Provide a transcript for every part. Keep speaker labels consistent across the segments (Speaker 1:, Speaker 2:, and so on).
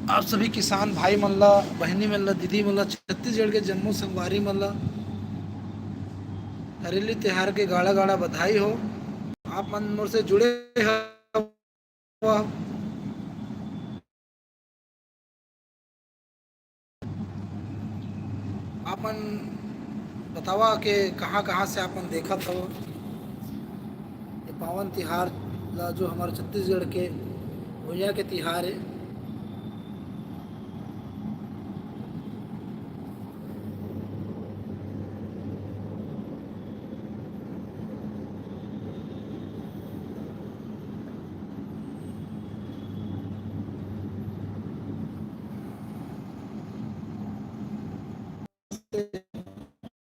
Speaker 1: आप सभी किसान भाई मन ला, बहनी मन ला, दीदी मन ला, छत्तीसगढ़ के जम्मू संगवारी मन ला हरेली तिहार के गाड़ा गाड़ा बधाई हो। आप मन मोर से जुड़े हो। आप मन बतावा के कहाँ कहाँ से आप मन देखत हो ये पावन तिहार ला, जो हमारे छत्तीसगढ़ के भुइयाँ के तिहार है।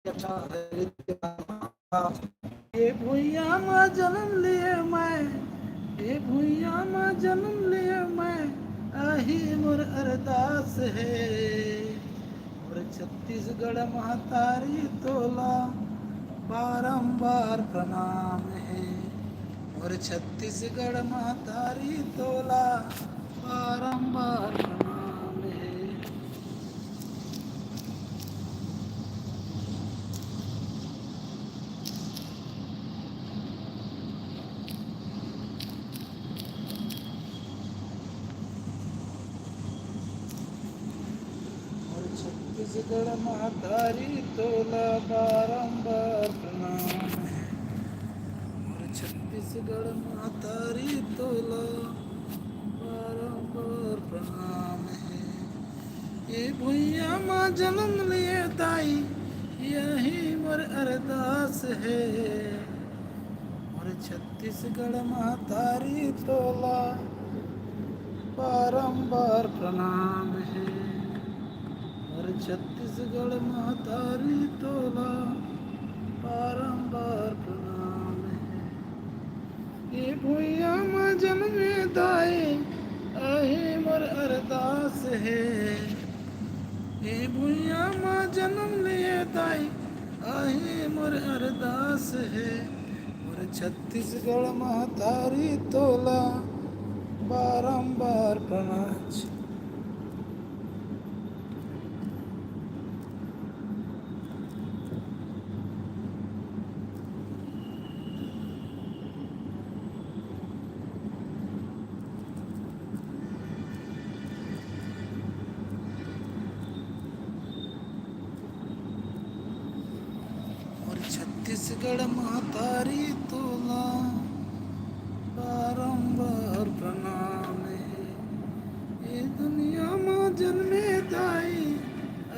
Speaker 1: अच्छा हरेली तिहार। ये भुइयाँ में जन्म लिए मैं, ये भुइयाँ में जन्म लिए मैं, आही मोर अरदास है। और छत्तीसगढ़ महतारी तोला बारंबार प्रणाम है। और छत्तीसगढ़ महतारी तोला बारंबार प्रणाम है। और छत्तीसगढ़ महतारी तोला बारंबार प्रणाम है। और छत्तीसगढ़ महतारी तोला बारंबार प्रणाम है। ये भुइयाँ माँ जन्म लिए ताई, यही मोर अरदास है। और छत्तीसगढ़ महतारी तोला बारंबार प्रणाम है। और छत्तीसगढ़ महतारी तोला बारंबार प्रणाम है। ये भुइयाँ माँ जन्मे दाई, अही मोर अरदास है। ये भुइयाँ माँ जन्म लिए दाई, अही मोर अरदास है। और छत्तीसगढ़ महतारी तोला बारंबार प्रणाम। और छत्तीसगढ़ महतारी तोला बारंबार प्रणाम है। ये दुनिया में जन्मे दाई,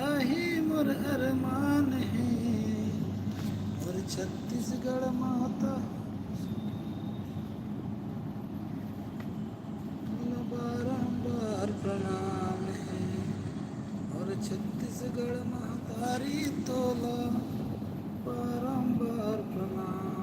Speaker 1: अही मोर अरमान है। और छत्तीसगढ़ माता बारंबार प्रणाम है। और छत्तीसगढ़ महतारी तोला बारंबार प्रणाम।